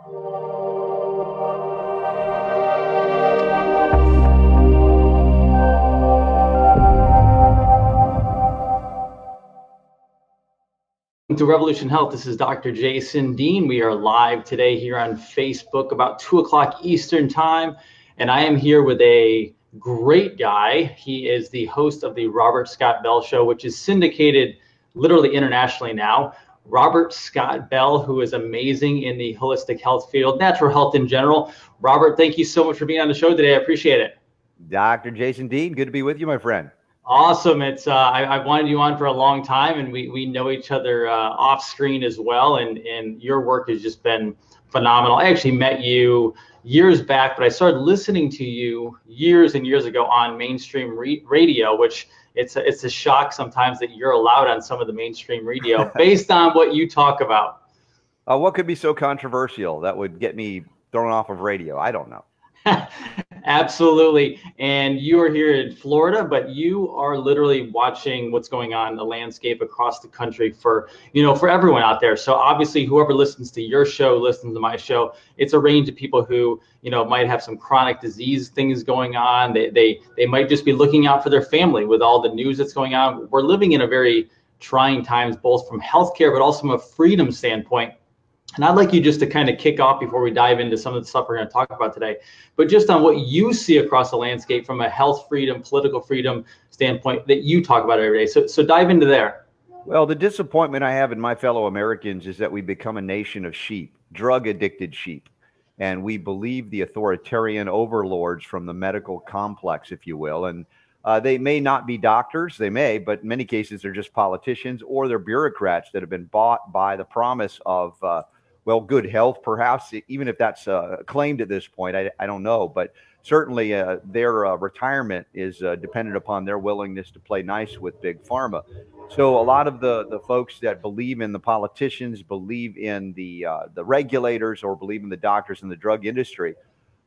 To Revolution Health, this is Dr. Jason Dean. We are live today here on Facebook about 2 o'clock Eastern time, and I am here with a great guy. He is the host of the Robert Scott Bell Show, which is syndicated literally internationally now. Robert Scott Bell, who is amazing in the holistic health field, natural health in general. Robert, thank you so much for being on the show today. I appreciate it. Dr. Jason Dean, good to be with you, my friend. Awesome. It's I've wanted you on for a long time, and we know each other off screen as well. And your work has just been phenomenal. I actually met you years back, but I started listening to you years and years ago on mainstream radio, which it's a shock sometimes that you're allowed on some of the mainstream radio based on what you talk about. What could be so controversial that would get me thrown off of radio? I don't know. Absolutely. And you are here in Florida, but you are literally watching what's going on in the landscape across the country for everyone out there. So obviously, whoever listens to your show, listens to my show, it's a range of people who, might have some chronic disease things going on. They might just be looking out for their family with all the news that's going on. We're living in a very trying times, both from healthcare, but also from a freedom standpoint. And I'd like you just to kind of kick off before we dive into some of the stuff we're going to talk about today, but just on what you see across the landscape from a health freedom, political freedom standpoint that you talk about every day. So dive into there. Well, the disappointment I have in my fellow Americans is that we become a nation of sheep, drug-addicted sheep. And we believe the authoritarian overlords from the medical complex, if you will. And they may not be doctors, they may, but in many cases they're just politicians or they're bureaucrats that have been bought by the promise of good health, perhaps, even if that's claimed at this point. I don't know. But certainly their retirement is dependent upon their willingness to play nice with Big Pharma. So a lot of the folks that believe in the politicians, believe in the regulators, or believe in the doctors in the drug industry,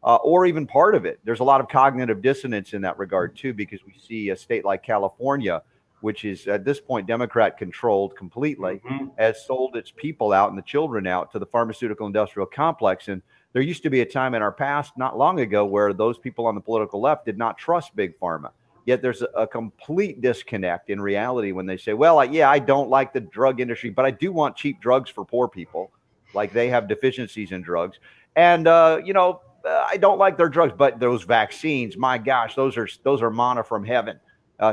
or even part of it. There's a lot of cognitive dissonance in that regard, too, because we see a state like California, which is at this point Democrat controlled completely, has sold its people out and the children out to the pharmaceutical industrial complex. And there used to be a time in our past, not long ago, where those people on the political left did not trust Big Pharma. Yet there's a complete disconnect in reality when they say, well, yeah, I don't like the drug industry, but I do want cheap drugs for poor people, like they have deficiencies in drugs. And, I don't like their drugs, but those vaccines, my gosh, those are manna from heaven.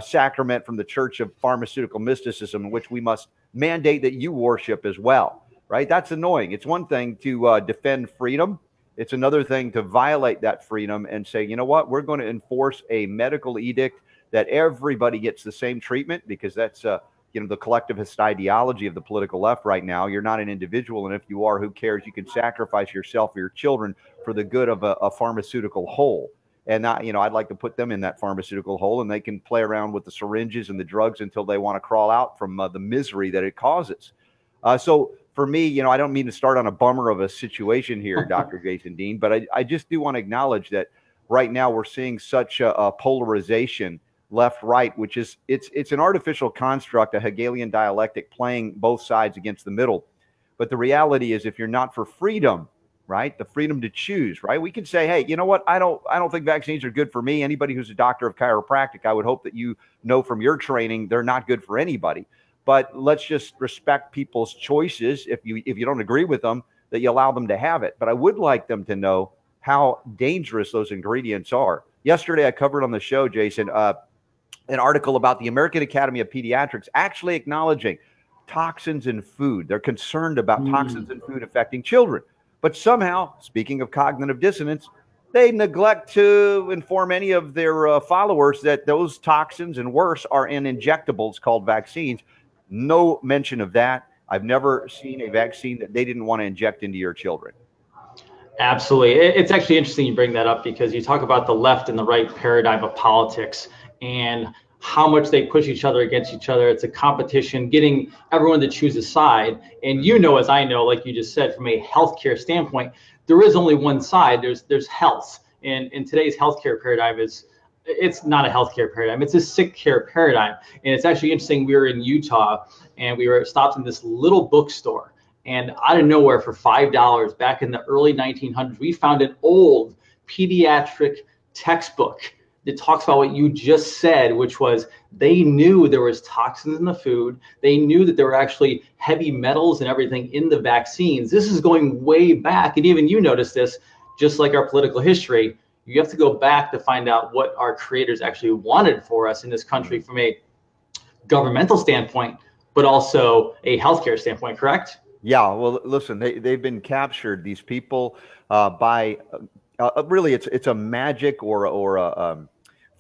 Sacrament from the Church of Pharmaceutical Mysticism, in which we must mandate that you worship as well, right? That's annoying. It's one thing to defend freedom. It's another thing to violate that freedom and say, you know what, we're going to enforce a medical edict that everybody gets the same treatment, because that's, the collectivist ideology of the political left right now. You're not an individual, and if you are, who cares? You can sacrifice yourself or your children for the good of a pharmaceutical whole. And I'd like to put them in that pharmaceutical hole, and they can play around with the syringes and the drugs until they want to crawl out from the misery that it causes. So for me, I don't mean to start on a bummer of a situation here, Dr. Jason Dean, but I just do want to acknowledge that right now we're seeing such a polarization left, right, which is it's an artificial construct, a Hegelian dialectic playing both sides against the middle. But the reality is, if you're not for freedom, right, the freedom to choose, right, we can say, hey, you know what, I don't think vaccines are good for me. Anybody who's a doctor of chiropractic, I would hope that you know from your training they're not good for anybody. But let's just respect people's choices. If you don't agree with them, that you allow them to have it. But I would like them to know how dangerous those ingredients are. Yesterday, I covered on the show, Jason, an article about the American Academy of Pediatrics actually acknowledging toxins in food. They're concerned about toxins in food affecting children. But somehow, speaking of cognitive dissonance, they neglect to inform any of their followers that those toxins and worse are in injectables called vaccines. No mention of that. I've never seen a vaccine that they didn't want to inject into your children. Absolutely. It's actually interesting you bring that up, because you talk about the left and the right paradigm of politics and how much they push each other against each other. It's a competition, getting everyone to choose a side. And as I know, like you just said, from a healthcare standpoint, there is only one side. There's health. And in today's healthcare paradigm it's not a healthcare paradigm. It's a sick care paradigm. And it's actually interesting. We were in Utah and we were stopped in this little bookstore. And out of nowhere, for $5 back in the early 1900s, we found an old pediatric textbook that talks about what you just said, which was they knew there was toxins in the food. They knew that there were actually heavy metals and everything in the vaccines. This is going way back. And even you notice this, just like our political history, you have to go back to find out what our creators actually wanted for us in this country from a governmental standpoint, but also a healthcare standpoint, correct? Yeah, well, listen, they've been captured, these people, by really it's a magic or a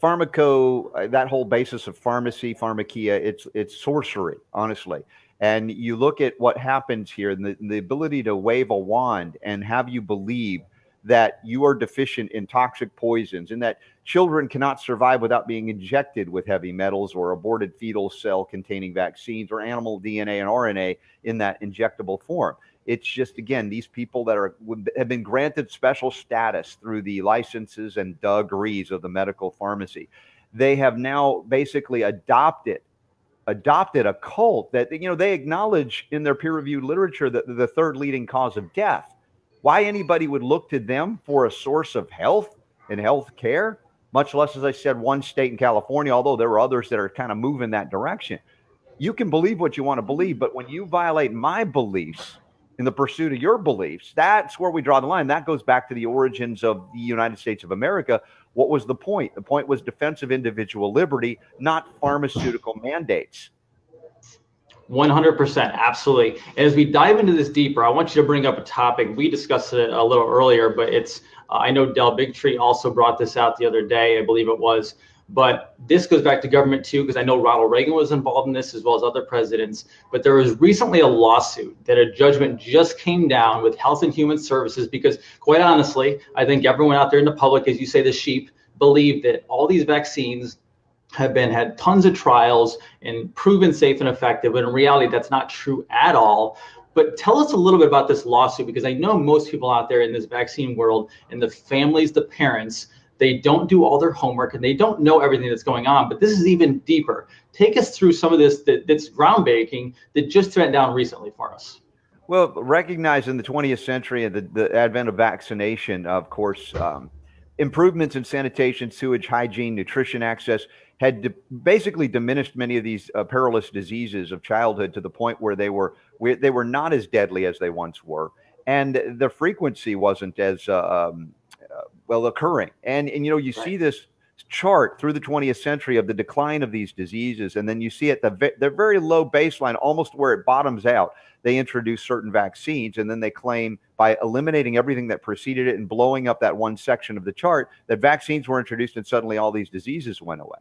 pharmaco, that whole basis of pharmacy, pharmakia, it's sorcery, honestly. And you look at what happens here, and the ability to wave a wand and have you believe that you are deficient in toxic poisons and that children cannot survive without being injected with heavy metals or aborted fetal cell containing vaccines or animal DNA and RNA in that injectable form. It's just, again, these people that have been granted special status through the licenses and degrees of the medical pharmacy. They have now basically adopted a cult that, they acknowledge in their peer-reviewed literature that the third leading cause of death. Why anybody would look to them for a source of health and health care, much less, as I said, one state in California, although there are others that are kind of moving that direction. You can believe what you want to believe, but when you violate my beliefs in the pursuit of your beliefs, that's where we draw the line. That goes back to the origins of the United States of America. What was the point? The point was defense of individual liberty, not pharmaceutical mandates. 100%, absolutely. And as we dive into this deeper, I want you to bring up a topic. We discussed it a little earlier, but it's, I know Del Bigtree also brought this out the other day, I believe it was. But this goes back to government too, because I know Ronald Reagan was involved in this as well as other presidents. But there was recently a lawsuit that a judgment just came down with Health and Human Services, because quite honestly, I think everyone out there in the public, as you say, the sheep, believe that all these vaccines have had tons of trials and proven safe and effective, but in reality, that's not true at all. But tell us a little bit about this lawsuit, because I know most people out there in this vaccine world and the families, the parents, they don't do all their homework and they don't know everything that's going on. But this is even deeper. Take us through some of this that's groundbreaking that just went down recently for us. Well, recognizing the 20th century and the advent of vaccination, of course, improvements in sanitation, sewage, hygiene, nutrition access had basically diminished many of these perilous diseases of childhood to the point where they were not as deadly as they once were, and the frequency wasn't as well occurring. And you see this chart through the 20th century of the decline of these diseases, and then you see at the very low baseline, almost where it bottoms out, they introduce certain vaccines, and then they claim by eliminating everything that preceded it and blowing up that one section of the chart that vaccines were introduced and suddenly all these diseases went away.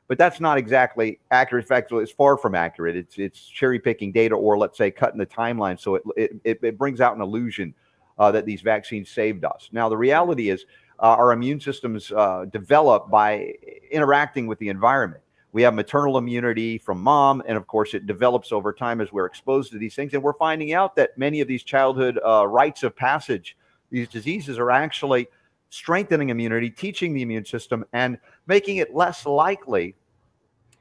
But that's not exactly accurate. In fact, it's far from accurate. It's cherry picking data, or let's say cutting the timeline, so it brings out an illusion that these vaccines saved us. Now, the reality is our immune systems develop by interacting with the environment. We have maternal immunity from mom, and of course it develops over time as we're exposed to these things. And we're finding out that many of these childhood rites of passage, these diseases, are actually strengthening immunity, teaching the immune system, and making it less likely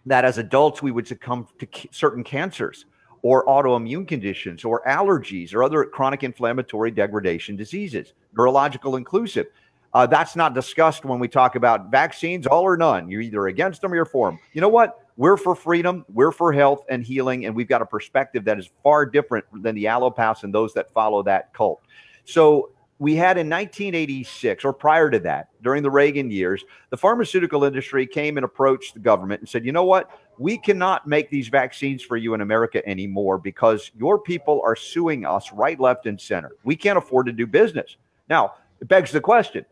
that as adults we would succumb to certain cancers or autoimmune conditions or allergies or other chronic inflammatory degradation diseases, neurological inclusive. That's not discussed when we talk about vaccines, all or none. You're either against them or you're for them. You know what? We're for freedom, we're for health and healing, and we've got a perspective that is far different than the allopaths and those that follow that cult. So we had in 1986, or prior to that, during the Reagan years, the pharmaceutical industry came and approached the government and said, you know what? We cannot make these vaccines for you in America anymore because your people are suing us right, left, and center. We can't afford to do business. Now, it begs the question,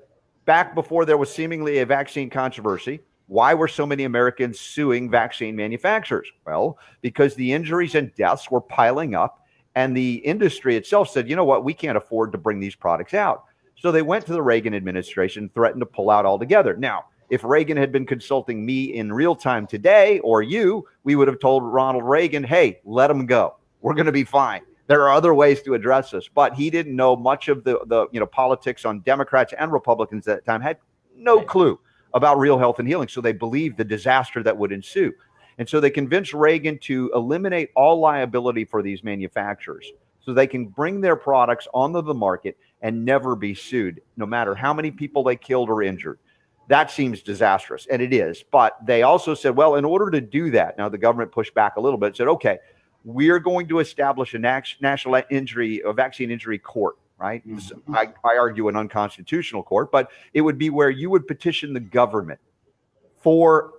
back before there was seemingly a vaccine controversy, why were so many Americans suing vaccine manufacturers? Well, because the injuries and deaths were piling up, and the industry itself said, you know what, we can't afford to bring these products out. So they went to the Reagan administration, threatened to pull out altogether. Now, if Reagan had been consulting me in real time today, or you, we would have told Ronald Reagan, hey, let them go. We're going to be fine. There are other ways to address this. But he didn't know much of the politics on Democrats and Republicans at that time, had no clue about real health and healing. So they believed the disaster that would ensue. And so they convinced Reagan to eliminate all liability for these manufacturers so they can bring their products onto the market and never be sued, no matter how many people they killed or injured. That seems disastrous, and it is. But they also said, well, in order to do that, now the government pushed back a little bit, said, okay, we're going to establish a national vaccine injury court, right? Mm-hmm. I argue an unconstitutional court, but it would be where you would petition the government for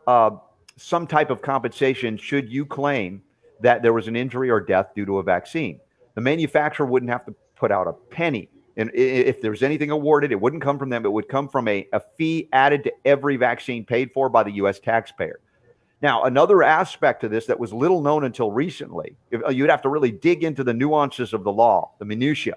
some type of compensation should you claim that there was an injury or death due to a vaccine. The manufacturer wouldn't have to put out a penny. And if there's anything awarded, it wouldn't come from them. It would come from a fee added to every vaccine paid for by the U.S. taxpayer. Now, another aspect to this that was little known until recently, you'd have to really dig into the nuances of the law, the minutiae.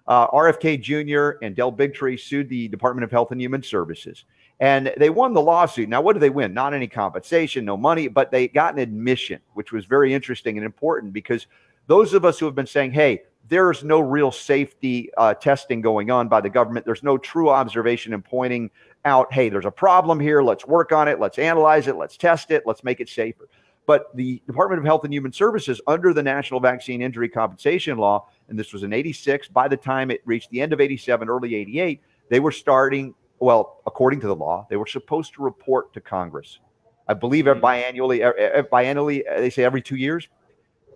RFK Jr. and Del Bigtree sued the Department of Health and Human Services, and they won the lawsuit. Now, what did they win? Not any compensation, no money, but they got an admission, which was very interesting and important because those of us who have been saying, hey, there's no real safety testing going on by the government. There's no true observation and pointing out, hey, there's a problem here. Let's work on it. Let's analyze it. Let's test it. Let's make it safer. But the Department of Health and Human Services, under the National Vaccine Injury Compensation Law, and this was in 86, by the time it reached the end of 87, early 88, they were starting, well, according to the law, they were supposed to report to Congress. I believe biannually, they say every 2 years.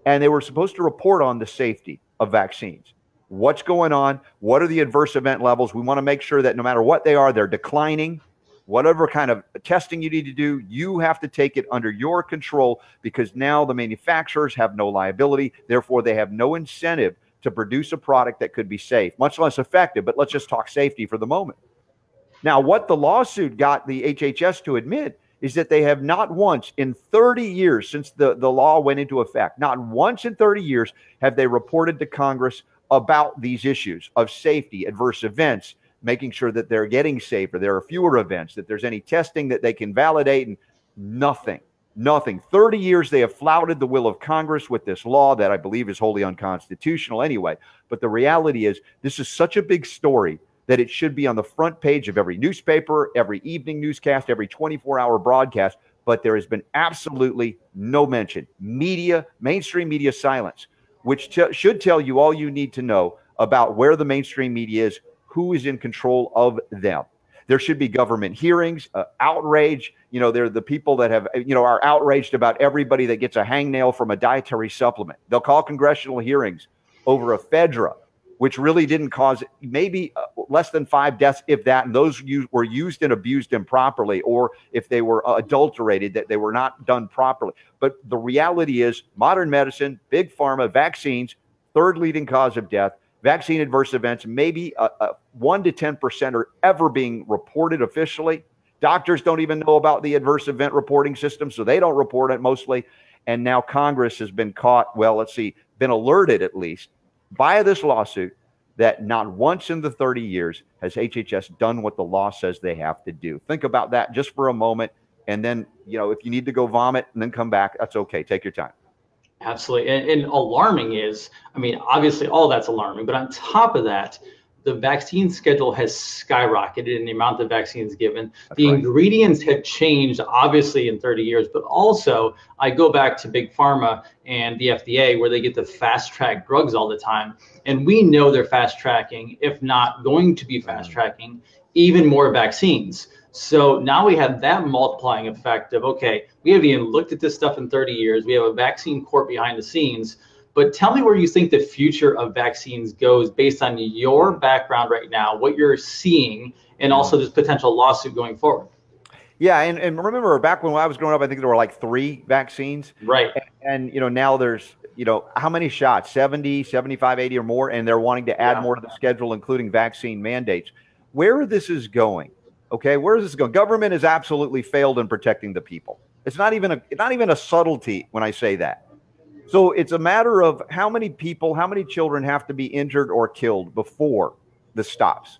And they were supposed to report on the safety of vaccines. What's going on? What are the adverse event levels? We want to make sure that no matter what they are, they're declining. Whatever kind of testing you need to do, you have to take it under your control because now the manufacturers have no liability. Therefore, they have no incentive to produce a product that could be safe, much less effective. But let's just talk safety for the moment. Now, what the lawsuit got the HHS to admit is that they have not once in 30 years since the law went into effect, not once in 30 years have they reported to Congress about these issues of safety, adverse events, making sure that they're getting safer, there are fewer events, that there's any testing that they can validate, and nothing. 30 years they have flouted the will of Congress with this law that I believe is wholly unconstitutional anyway. But the reality is this is such a big story that it should be on the front page of every newspaper, every evening newscast, every 24-hour broadcast, but there has been absolutely no mention. Mainstream media silence, which should tell you all you need to know about where the mainstream media is, who is in control of them. There should be government hearings, outrage. You know, they're the people that have, are outraged about everybody that gets a hangnail from a dietary supplement. They'll call congressional hearings over a Fedra, which really didn't cause maybe less than 5 deaths, if that, and those were used and abused improperly, or if they were adulterated, that they were not done properly. But the reality is modern medicine, big pharma, vaccines, third leading cause of death, vaccine adverse events, maybe 1 to 10% are ever being reported officially. Doctors don't even know about the adverse event reporting system, so they don't report it mostly. And now Congress has been caught, been alerted at least, by this lawsuit that not once in the 30 years has HHS done what the law says they have to do. Think about that just for a moment. And then, if you need to go vomit and then come back, that's okay. Take your time. Absolutely. And alarming is, obviously all that's alarming, but on top of that, the vaccine schedule has skyrocketed in the amount of vaccines given. That's right. Ingredients have changed, obviously, in 30 years, but also I go back to Big Pharma and the FDA, where they get to fast track drugs all the time. And we know they're fast tracking, if not going to be fast tracking, even more vaccines. So now we have that multiplying effect of, okay, we haven't even looked at this stuff in 30 years. We have a vaccine court behind the scenes. But tell me where you think the future of vaccines goes based on your background right now, what you're seeing, and also this potential lawsuit going forward. Yeah, and remember back when I was growing up, I think there were like 3 vaccines. Right. And now there's, how many shots? 70, 75, 80 or more, and they're wanting to add more to the schedule, including vaccine mandates. Where this is going, okay, where is this going? Government has absolutely failed in protecting the people. It's not even a subtlety when I say that. So it's a matter of how many people, how many children have to be injured or killed before this stops.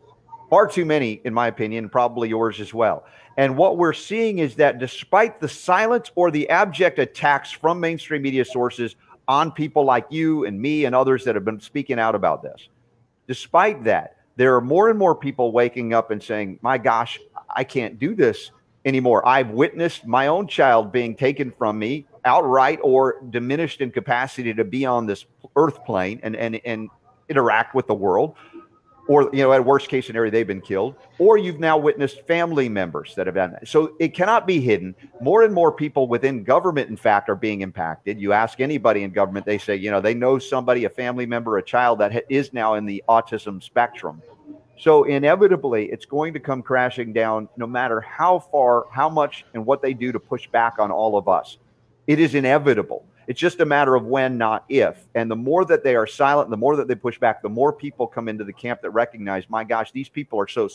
Far too many, in my opinion, probably yours as well. And what we're seeing is that despite the silence or the abject attacks from mainstream media sources on people like you and me and others that have been speaking out about this, despite that, there are more and more people waking up and saying, my gosh, I can't do this anymore. I've witnessed my own child being taken from me outright or diminished in capacity to be on this earth plane and interact with the world, or, you know, at worst case scenario, they've been killed, or you've now witnessed family members that have done that. So it cannot be hidden. More and more people within government, in fact, are being impacted. You ask anybody in government, they say, you know, they know somebody, a family member, a child that is now in the autism spectrum. So inevitably, it's going to come crashing down no matter how far, how much, and what they do to push back on all of us. It is inevitable. It's just a matter of when, not if. And the more that they are silent, the more that they push back, the more people come into the camp that recognize, my gosh, these people are so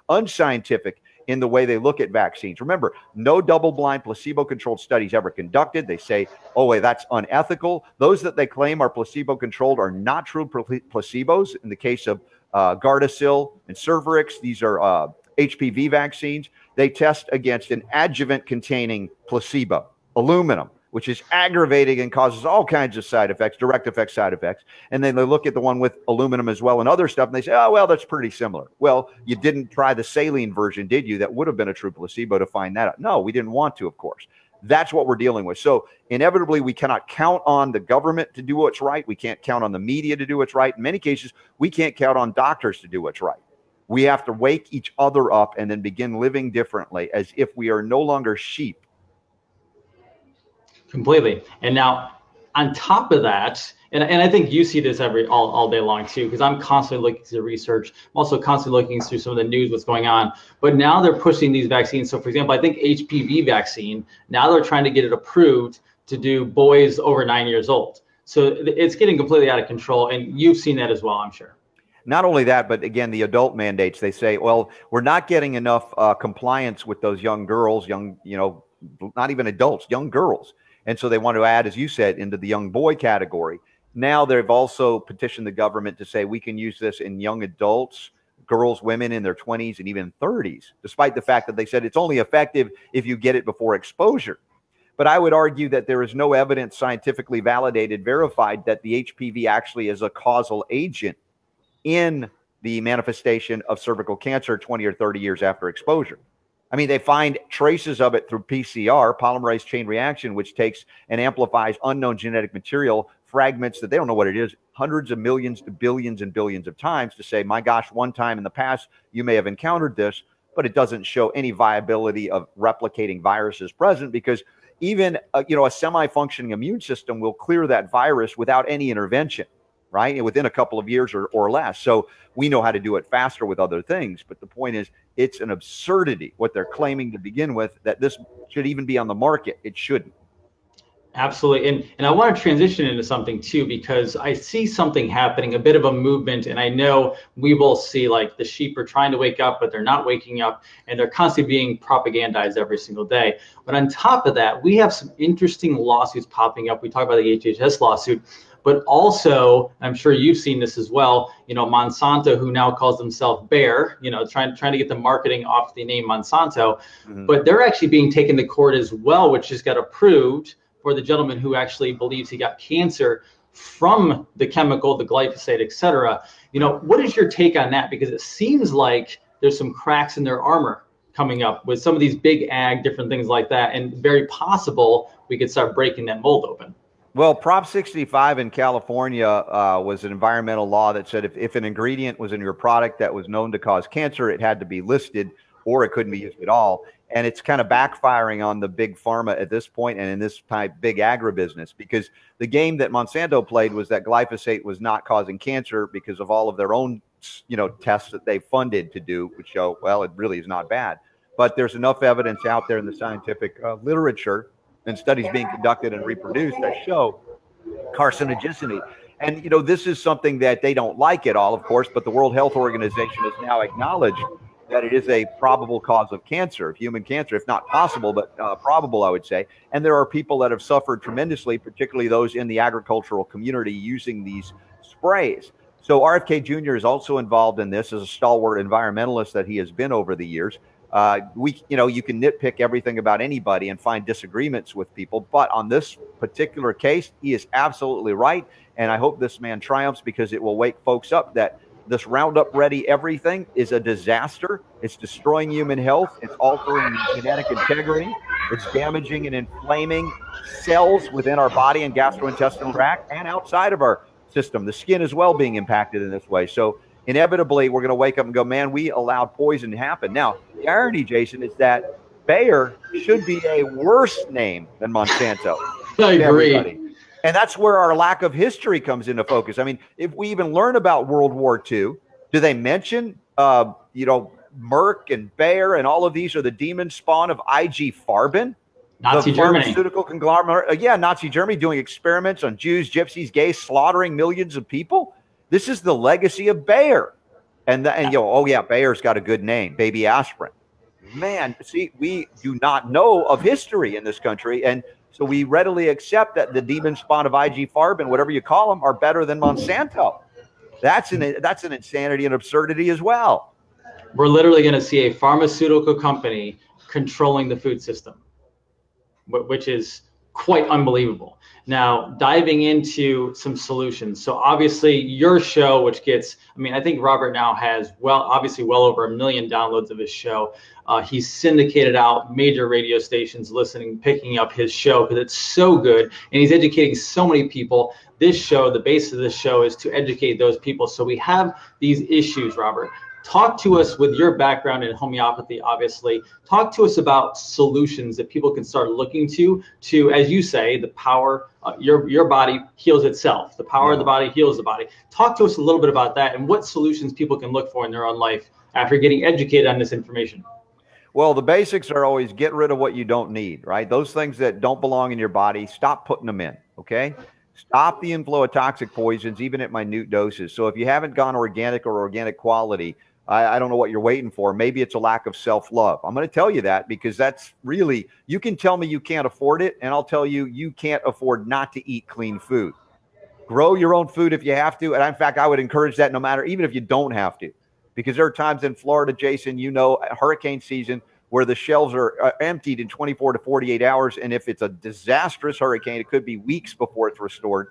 unscientific in the way they look at vaccines. Remember, no double-blind, placebo-controlled studies ever conducted. They say, oh, wait, that's unethical. Those that they claim are placebo-controlled are not true placebos. In the case of Gardasil and Cervarix, these are HPV vaccines. They test against an adjuvant-containing placebo, aluminum, which is aggravating and causes all kinds of side effects, direct effect side effects. And then they look at the one with aluminum as well and other stuff, and they say, oh, well, that's pretty similar. Well, you didn't try the saline version, did you? That would have been a true placebo to find that out. No, we didn't want to, of course. That's what we're dealing with. So inevitably, we cannot count on the government to do what's right. We can't count on the media to do what's right. In many cases, we can't count on doctors to do what's right. We have to wake each other up and then begin living differently as if we are no longer sheep. Completely. And now on top of that, and I think you see this all day long too, because I'm constantly looking through the research. I'm also constantly looking through some of the news, what's going on. But now they're pushing these vaccines. So for example, I think HPV vaccine, now they're trying to get it approved to do boys over 9 years old. So it's getting completely out of control. And you've seen that as well, I'm sure. Not only that, but again, the adult mandates, they say, well, we're not getting enough compliance with those young girls, young, you know, not even adults, young girls. And so they want to add, as you said, into the young boy category. Now they've also petitioned the government to say we can use this in young adults, girls, women in their 20s and even 30s, despite the fact that they said it's only effective if you get it before exposure. But I would argue that there is no evidence scientifically validated, verified, that the HPV actually is a causal agent in the manifestation of cervical cancer 20 or 30 years after exposure. I mean, they find traces of it through PCR, polymerase chain reaction, which takes and amplifies unknown genetic material, fragments that they don't know what it is, hundreds of millions to billions and billions of times, to say, my gosh, one time in the past, you may have encountered this, but it doesn't show any viability of replicating viruses present, because even a semi-functioning immune system will clear that virus without any intervention, right? Within a couple of years or less. So we know how to do it faster with other things. But the point is, it's an absurdity what they're claiming to begin with, that this should even be on the market. It shouldn't. Absolutely. And I want to transition into something too, because I see something happening, a bit of a movement. And I know we will see, like, the sheep are trying to wake up, but they're not waking up, and they're constantly being propagandized every single day. But on top of that, we have some interesting lawsuits popping up. We talk about the HHS lawsuit, but also, I'm sure you've seen this as well, Monsanto, who now calls themselves Bayer, trying to get the marketing off the name Monsanto, but they're actually being taken to court as well, which just got approved for the gentleman who actually believes he got cancer from the chemical, the glyphosate, et cetera. What is your take on that? Because it seems like there's some cracks in their armor coming up with some of these big ag, different things like that, and very possible we could start breaking that mold open. Well, Prop 65 in California was an environmental law that said if an ingredient was in your product that was known to cause cancer, it had to be listed or it couldn't be used at all. And it's kind of backfiring on the big pharma at this point and in this type big agribusiness, because the game that Monsanto played was that glyphosate was not causing cancer because of all of their own tests that they funded to do, which show, well, it really is not bad. But there's enough evidence out there in the scientific literature and studies being conducted and reproduced that show carcinogenicity. And, this is something that they don't like at all, of course, but the World Health Organization has now acknowledged that it is a probable cause of cancer, of human cancer, if not possible, but probable, I would say. And there are people that have suffered tremendously, particularly those in the agricultural community using these sprays. So RFK Jr. is also involved in this as a stalwart environmentalist that he has been over the years. You can nitpick everything about anybody and find disagreements with people, but on this particular case, he is absolutely right. And I hope this man triumphs, because it will wake folks up that this Roundup Ready everything is a disaster. It's destroying human health. It's altering genetic integrity. It's damaging and inflaming cells within our body and gastrointestinal tract and outside of our system. The skin as well being impacted in this way. So inevitably, we're going to wake up and go, man, we allowed poison to happen. Now, the irony, Jason, is that Bayer should be a worse name than Monsanto. I agree. Everybody. And that's where our lack of history comes into focus. I mean, if we even learn about World War II, do they mention, Merck and Bayer and all of these are the demon spawn of IG Farben? Nazi Germany. Pharmaceutical conglomerate. Yeah, Nazi Germany doing experiments on Jews, gypsies, gays, slaughtering millions of people. This is the legacy of Bayer. Bayer's got a good name, baby aspirin. Man, see, we do not know of history in this country. And so we readily accept that the demon spawn of IG Farben, whatever you call them, are better than Monsanto. That's an insanity and absurdity as well. We're literally going to see a pharmaceutical company controlling the food system, which is quite unbelievable. Now, diving into some solutions. So obviously your show, which gets, I think Robert now has well over 1 million downloads of his show. He's syndicated out major radio stations listening, picking up his show because it's so good. And he's educating so many people. This show, the base of this show is to educate those people. So we have these issues, Robert. Talk to us with your background in homeopathy, obviously. Talk to us about solutions that people can start looking to, as you say, the power, your body heals itself. The power of the body heals the body. Talk to us a little bit about that and what solutions people can look for in their own life after getting educated on this information. Well, the basics are always get rid of what you don't need, right? Those things that don't belong in your body, stop putting them in, okay? Stop the inflow of toxic poisons, even at minute doses. So if you haven't gone organic or organic quality, I don't know what you're waiting for. Maybe it's a lack of self-love. I'm going to tell you that because that's really, you can tell me you can't afford it, and I'll tell you, you can't afford not to eat clean food. Grow your own food if you have to. And in fact, I would encourage that no matter, even if you don't have to, because there are times in Florida, Jason, hurricane season, where the shelves are emptied in 24 to 48 hours. And if it's a disastrous hurricane, it could be weeks before it's restored.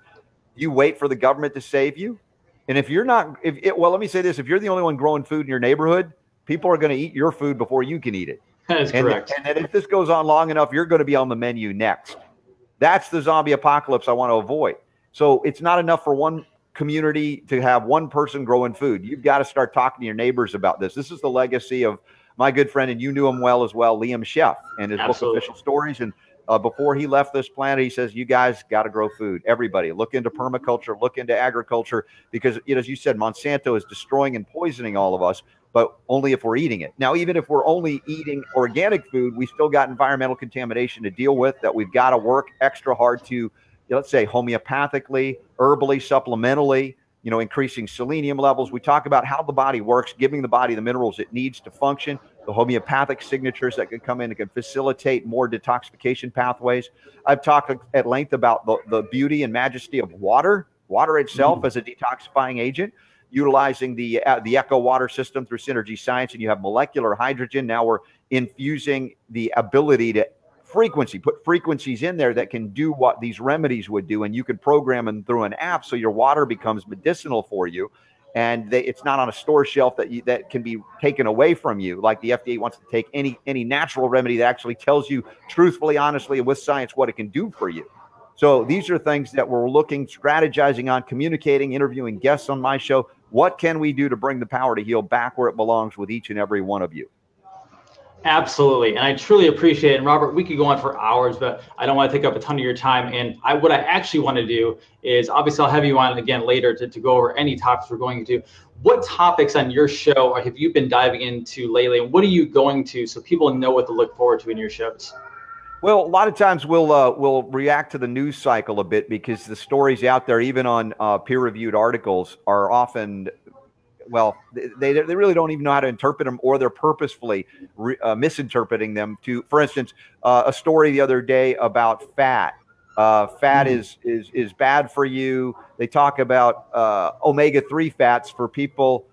You wait for the government to save you. And if you're not, let me say this, if you're the only one growing food in your neighborhood, people are going to eat your food before you can eat it. That is correct. And if this goes on long enough, you're going to be on the menu next. That's the zombie apocalypse I want to avoid. So it's not enough for one community to have one person growing food. You've got to start talking to your neighbors about this. This is the legacy of my good friend, and you knew him well as well, Liam Sheff, and his book, Official Stories. And before he left this planet, he says, you guys got to grow food. Everybody, look into permaculture, look into agriculture, because, as you said, Monsanto is destroying and poisoning all of us, but only if we're eating it. Now, even if we're only eating organic food, we still got environmental contamination to deal with that we've got to work extra hard to, let's say, homeopathically, herbally, supplementally, increasing selenium levels. We talk about how the body works, giving the body the minerals it needs to function, the homeopathic signatures that can come in and can facilitate more detoxification pathways. I've talked at length about the beauty and majesty of water itself as a detoxifying agent, utilizing the Echo water system through Synergy Science, and you have molecular hydrogen. Now we're infusing the ability to put frequencies in there that can do what these remedies would do, and you can program them through an app so your water becomes medicinal for you, and it's not on a store shelf that can be taken away from you, like the FDA wants to take any natural remedy that actually tells you truthfully, honestly, and with science what it can do for you. So these are things that we're strategizing on, communicating, interviewing guests on my show. What can we do to bring the power to heal back where it belongs with each and every one of you? Absolutely. And I truly appreciate it. And Robert, we could go on for hours, but I don't want to take up a ton of your time. And what I actually want to do is, obviously, I'll have you on again later to go over any topics we're going to. What topics on your show have you been diving into lately? And what are you going to, so people know what to look forward to in your shows? Well, a lot of times we'll react to the news cycle a bit, because the stories out there, even on peer-reviewed articles, are often, they really don't even know how to interpret them, or they're purposefully misinterpreting them. For instance, a story the other day about fat. Fat is bad for you. They talk about omega-3 fats for people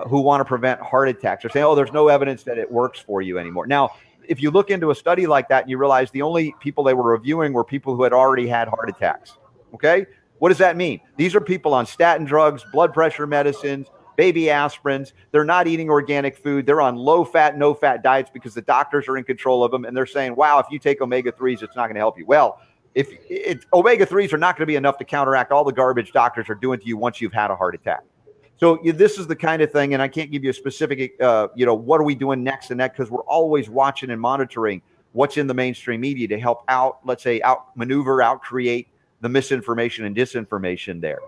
who want to prevent heart attacks. They're saying, there's no evidence that it works for you anymore. Now, if you look into a study like that, and you realize the only people they were reviewing were people who had already had heart attacks. Okay? What does that mean? These are people on statin drugs, blood pressure medicines, baby aspirins. They're not eating organic food. They're on low-fat, no-fat diets because the doctors are in control of them, and they're saying, wow, if you take omega-3s, it's not going to help you. Well, if omega-3s are not going to be enough to counteract all the garbage doctors are doing to you once you've had a heart attack. So this is the kind of thing, and I can't give you a specific, what are we doing next and that, because we're always watching and monitoring what's in the mainstream media to help outmaneuver, out-create the misinformation and disinformation there.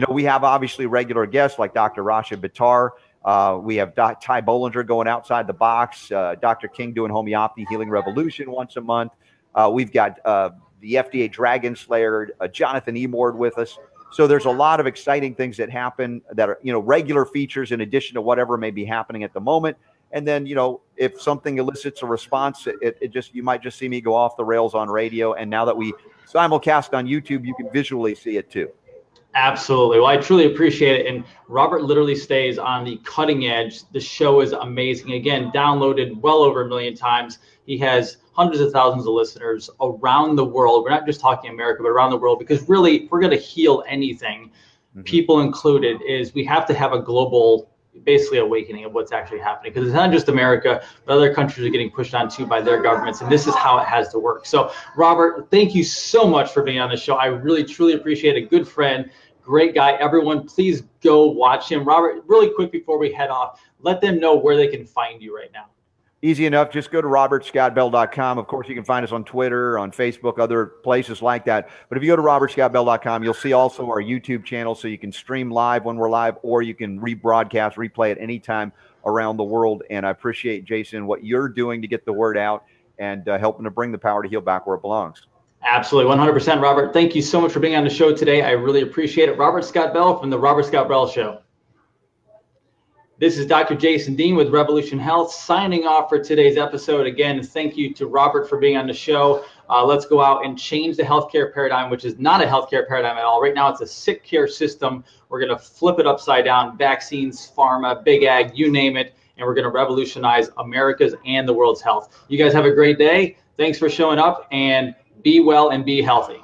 We have obviously regular guests like Dr. Rasha Buttar. We have Ty Bollinger going outside the box, Dr. King doing Homeopathy Healing Revolution once a month. We've got the FDA Dragon Slayer, Jonathan Emord with us. So there's a lot of exciting things that happen that are, regular features in addition to whatever may be happening at the moment. And then, if something elicits a response, you might just see me go off the rails on radio. And now that we simulcast on YouTube, you can visually see it too. Absolutely. Well, I truly appreciate it. And Robert literally stays on the cutting edge. The show is amazing. Again, downloaded well over 1 million times. He has hundreds of thousands of listeners around the world. We're not just talking America, but around the world, because really, if we're going to heal anything, people included, is we have to have a global, basically, awakening of what's actually happening. Because it's not just America, but other countries are getting pushed on too by their governments. And this is how it has to work. So, Robert, thank you so much for being on the show. I really, truly appreciate it. Good friend. Great guy. Everyone, please go watch him. Robert, really quick before we head off, let them know where they can find you right now. Easy enough. Just go to robertscottbell.com. Of course, you can find us on Twitter, on Facebook, other places like that. But if you go to robertscottbell.com, you'll see also our YouTube channel, so you can stream live when we're live, or you can rebroadcast, replay at any time around the world. And I appreciate, Jason, what you're doing to get the word out and helping to bring the power to heal back where it belongs. Absolutely. 100%, Robert. Thank you so much for being on the show today. I really appreciate it. Robert Scott Bell from the Robert Scott Bell Show. This is Dr. Jason Dean with Revolution Health signing off for today's episode. Again, thank you to Robert for being on the show. Let's go out and change the healthcare paradigm, which is not a healthcare paradigm at all. Right now, it's a sick care system. We're going to flip it upside down. Vaccines, pharma, big ag, you name it. And we're going to revolutionize America's and the world's health. You guys have a great day. Thanks for showing up, and be well and be healthy.